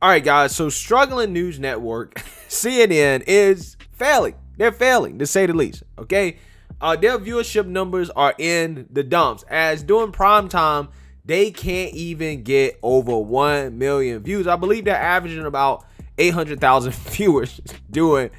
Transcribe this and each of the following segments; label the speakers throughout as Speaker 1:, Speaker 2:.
Speaker 1: All right, guys. So struggling news network CNN is failing. They're failing, to say the least. Okay. Their viewership numbers are in the dumps, as during prime time, they can't even get over 1 million views. I believe they're averaging about 800,000 viewers during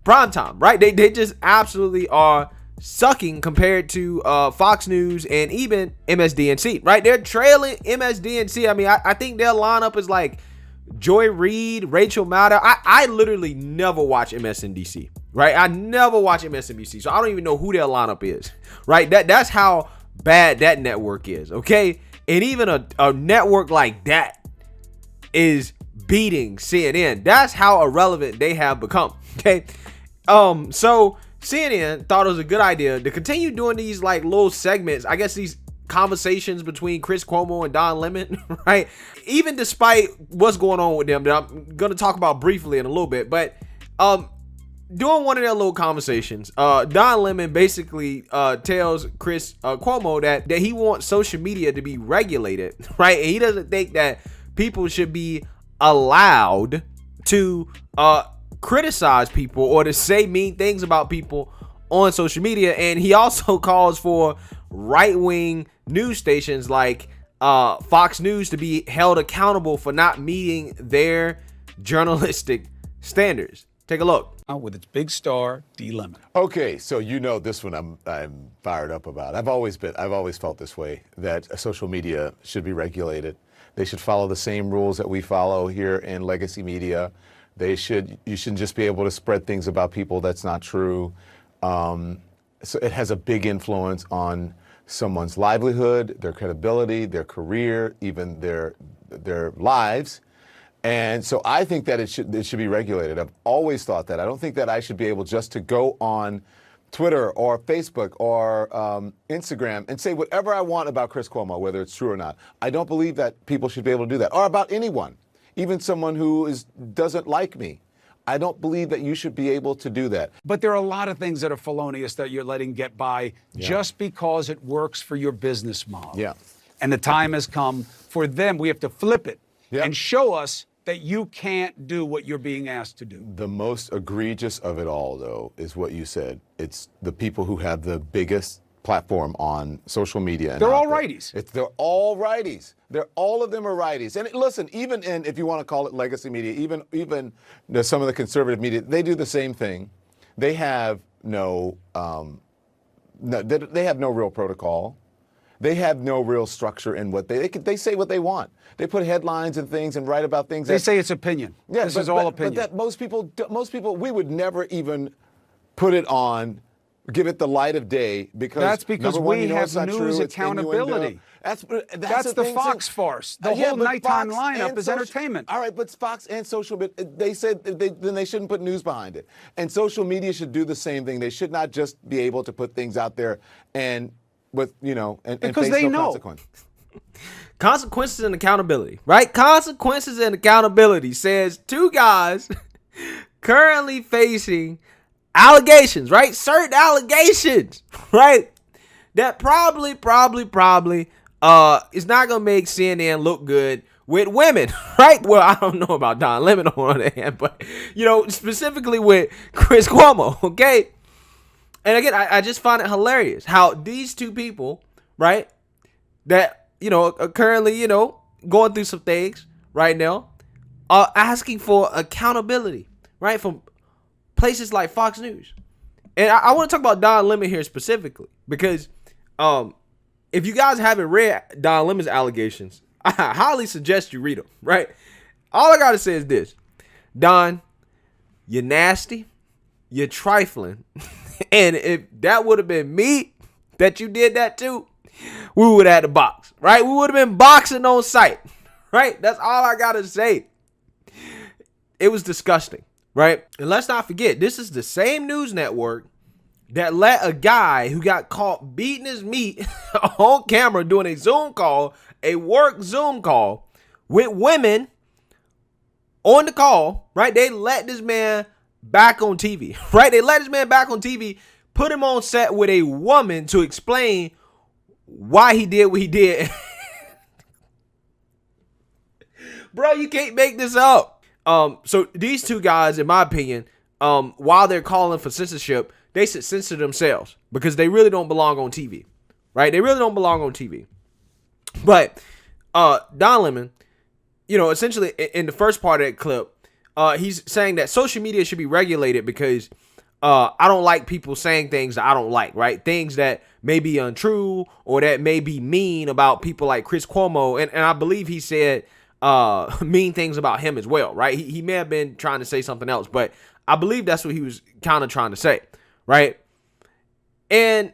Speaker 1: prime time, right? They just absolutely are sucking compared to Fox News and even MSDNC, right? They're trailing MSDNC. I mean, I think their lineup is like Joy Reid, Rachel Maddow. I literally never watch MSNBC, right? I never watch MSNBC, so I don't even know who their lineup is, right? That's how bad that network is, okay? And even a network like that is beating CNN. That's how irrelevant they have become, okay? So CNN thought it was a good idea to continue doing these like little segments, I guess these conversations between Chris Cuomo and Don Lemon, right? Even despite what's going on with them that I'm going to talk about briefly in a little bit, but during one of their little conversations, Don Lemon basically tells Chris Cuomo that he wants social media to be regulated, right? And he doesn't think that people should be allowed to criticize people or to say mean things about people on social media. And he also calls for right-wing news stations like Fox News to be held accountable for not meeting their journalistic standards. Take a look.
Speaker 2: With its big star, D. Lemon.
Speaker 3: Okay, so you know this one I'm fired up about. I've always felt this way, that social media should be regulated. They should follow the same rules that we follow here in legacy media. You shouldn't just be able to spread things about people that's not true. So it has a big influence on someone's livelihood, their credibility, their career, even their lives. And so I think that it should be regulated. I've always thought that. I don't think that I should be able just to go on Twitter or Facebook or Instagram and say whatever I want about Chris Cuomo, whether it's true or not. I don't believe that people should be able to do that, or about anyone, even someone who doesn't like me. I don't believe that you should be able to do that.
Speaker 2: But there are a lot of things that are felonious that you're letting get by just because it works for your business model.
Speaker 3: Yeah.
Speaker 2: And the time has come for them. We have to flip it and show us that you can't do what you're being asked to do.
Speaker 3: The most egregious of it all, though, is what you said. It's the people who have the biggest platform on social media.
Speaker 2: They're all righties.
Speaker 3: They're all righties. All of them are righties. And listen, even in, if you want to call it legacy media, even some of the conservative media, they do the same thing. They have they have no real protocol. They have no real structure in what they say what they want. They put headlines and things and write about things.
Speaker 2: They say it's opinion.
Speaker 3: Yeah,
Speaker 2: this is all opinion.
Speaker 3: But that most people, we would never even put it on, give it the light of day, because
Speaker 2: that's because
Speaker 3: one,
Speaker 2: we have news accountability. That's the Fox farce. The whole nighttime lineup is entertainment.
Speaker 3: All right, but Fox and social, they said then they shouldn't put news behind it. And social media should do the same thing. They should not just be able to put things out there and with and
Speaker 2: because
Speaker 3: face
Speaker 2: they
Speaker 3: no
Speaker 2: know
Speaker 3: consequence.
Speaker 1: Consequences and accountability, right? Consequences and accountability says two guys currently facing allegations, right? Certain allegations, right? That probably is not gonna make CNN look good with women, right? Well, I don't know about Don Lemon on the other hand, but specifically with Chris Cuomo, okay? And again, I just find it hilarious how these two people, right, that are currently going through some things right now, are asking for accountability, right, from places like Fox News. And I want to talk about Don Lemon here specifically because if you guys haven't read Don Lemon's allegations, I highly suggest you read them, right? All I got to say is this: Don, you're nasty, you're trifling, and if that would have been me that you did that to, we would have had to box, right? We would have been boxing on site, right? That's all I got to say. It was disgusting, right? And let's not forget, this is the same news network that let a guy who got caught beating his meat on camera doing a Zoom call, a work Zoom call with women on the call, right? They let this man back on TV, right? They let this man back on TV, put him on set with a woman to explain why he did what he did. Bro, you can't make this up. So these two guys, in my opinion, while they're calling for censorship, they should censor themselves because they really don't belong on TV, right? They really don't belong on TV. But Don Lemon, essentially in the first part of that clip, he's saying that social media should be regulated because I don't like people saying things that I don't like, right? Things that may be untrue or that may be mean about people like Chris Cuomo. And I believe he said mean things about him as well, right? He may have been trying to say something else, but I believe that's what he was kind of trying to say, right? And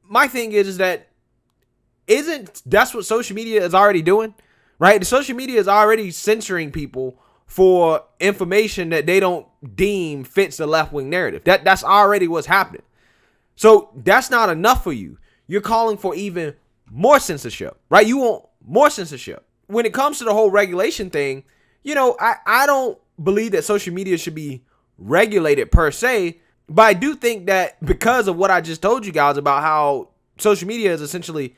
Speaker 1: my thing is that that's what social media is already doing, right? The social media is already censoring people for information that they don't deem fits the left-wing narrative. That's already what's happening. So that's not enough for you. You're calling for even more censorship, right? You want more censorship. When it comes to the whole regulation thing, I don't believe that social media should be regulated per se, but I do think that because of what I just told you guys about how social media is essentially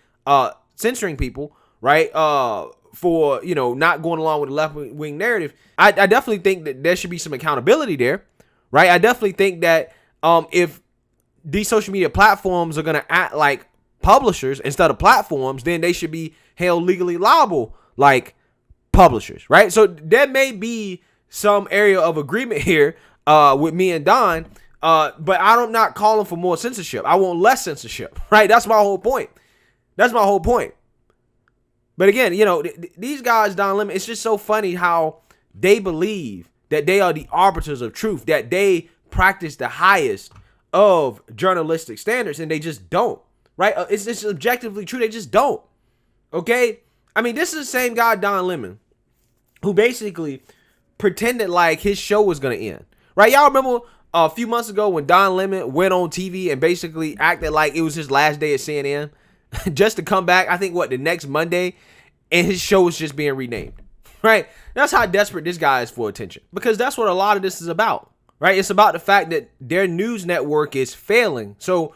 Speaker 1: censoring people, right? For not going along with the left wing narrative, I definitely think that there should be some accountability there, right? I definitely think that if these social media platforms are gonna act like publishers instead of platforms, then they should be held legally liable like publishers, right? So there may be some area of agreement here with me and Don, but I'm not calling for more censorship. I want less censorship, right? That's my whole point. But again, these guys, Don Lemon, it's just so funny how they believe that they are the arbiters of truth, that they practice the highest of journalistic standards, and they just don't, right? It's objectively true. They just don't, okay? I mean, this is the same guy, Don Lemon, who basically pretended like his show was going to end, right? Y'all remember a few months ago when Don Lemon went on TV and basically acted like it was his last day at CNN just to come back, I think, the next Monday, and his show was just being renamed, right? That's how desperate this guy is for attention, because that's what a lot of this is about, right? It's about the fact that their news network is failing. So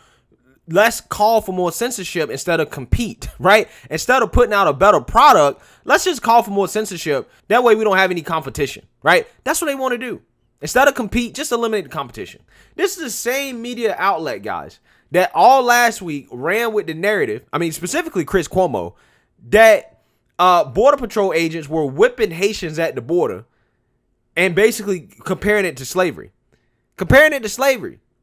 Speaker 1: let's call for more censorship instead of compete, right? Instead of putting out a better product, let's just call for more censorship. That way we don't have any competition, right? That's what they want to do. Instead of compete, just eliminate the competition. This is the same media outlet, guys, that all last week ran with the narrative, specifically Chris Cuomo, that Border Patrol agents were whipping Haitians at the border and basically comparing it to slavery.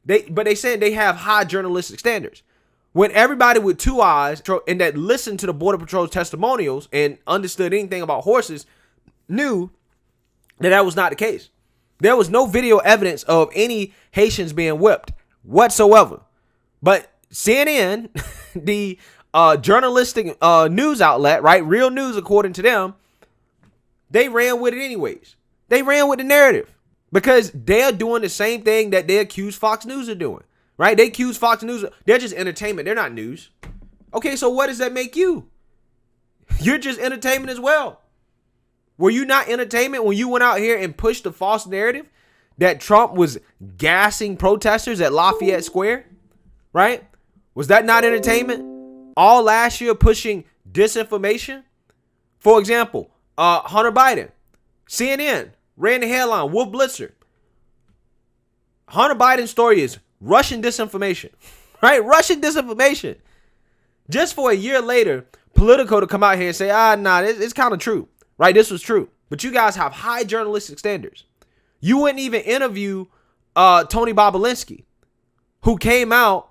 Speaker 1: They said they have high journalistic standards. When everybody with two eyes and that listened to the Border Patrol's testimonials and understood anything about horses knew that was not the case. There was no video evidence of any Haitians being whipped whatsoever. But CNN, the journalistic news outlet, right, real news according to them, they ran with it anyways. They ran with the narrative because they're doing the same thing that they accuse Fox News of doing, right? They accuse Fox News. They're just entertainment. They're not news. Okay, so what does that make you? You're just entertainment as well. Were you not entertainment when you went out here and pushed the false narrative that Trump was gassing protesters at Lafayette Square? Right? Was that not entertainment? All last year pushing disinformation? For example, Hunter Biden, CNN ran the headline, Wolf Blitzer. Hunter Biden's story is Russian disinformation, right? Russian disinformation. Just for a year later, Politico to come out here and say, it's kind of true, right? This was true. But you guys have high journalistic standards. You wouldn't even interview Tony Bobulinski, who came out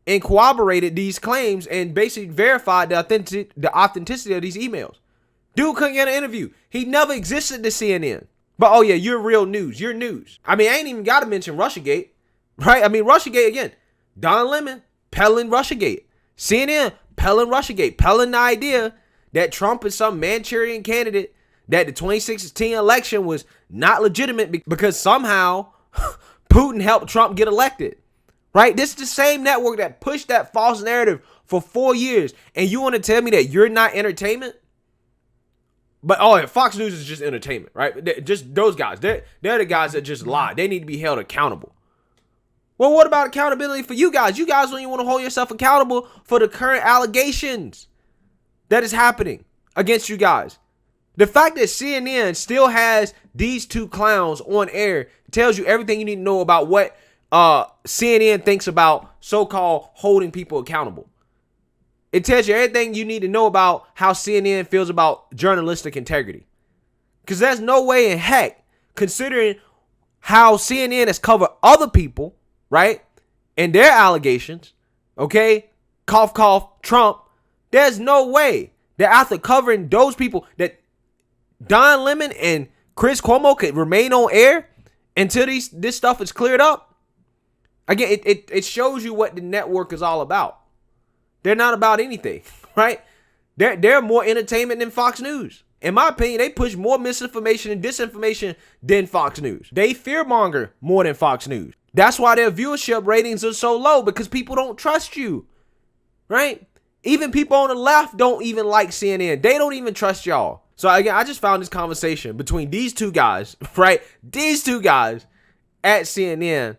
Speaker 1: and corroborated these claims and basically verified the authenticity of these emails. Dude couldn't get an interview. He never existed to CNN. But, oh yeah, you're real news. You're news. I ain't even got to mention Russiagate, right? Russiagate, again, Don Lemon peddling Russiagate. CNN peddling Russiagate, peddling the idea that Trump is some Manchurian candidate, that the 2016 election was not legitimate because somehow Putin helped Trump get elected. Right? This is the same network that pushed that false narrative for 4 years. And you want to tell me that you're not entertainment? But, Fox News is just entertainment, right? Just those guys. They're the guys that just lie. They need to be held accountable. Well, what about accountability for you guys? You guys don't even want to hold yourself accountable for the current allegations that is happening against you guys. The fact that CNN still has these two clowns on air tells you everything you need to know about what CNN thinks about so-called holding people accountable. It tells you everything you need to know about how CNN feels about journalistic integrity. Because there's no way in heck, considering how CNN has covered other people, right, and their allegations, okay, cough, cough, Trump, there's no way that after covering those people that Don Lemon and Chris Cuomo could remain on air until this stuff is cleared up. Again, it shows you what the network is all about. They're not about anything, right? They're more entertainment than Fox News. In my opinion, they push more misinformation and disinformation than Fox News. They fearmonger more than Fox News. That's why their viewership ratings are so low, because people don't trust you, right? Even people on the left don't even like CNN. They don't even trust y'all. So again, I just found this conversation between these two guys, right? These two guys at CNN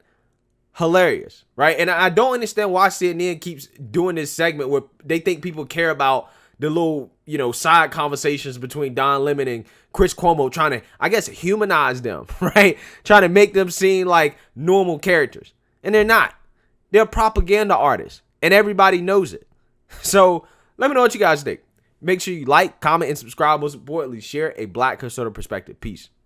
Speaker 1: hilarious, right? And I don't understand why CNN keeps doing this segment where they think people care about the little, side conversations between Don Lemon and Chris Cuomo, trying to, I guess, humanize them, right? Trying to make them seem like normal characters. And they're not. They're propaganda artists, and everybody knows it. So let me know what you guys think. Make sure you like, comment, and subscribe. Most importantly, share a Black conservative perspective. Peace.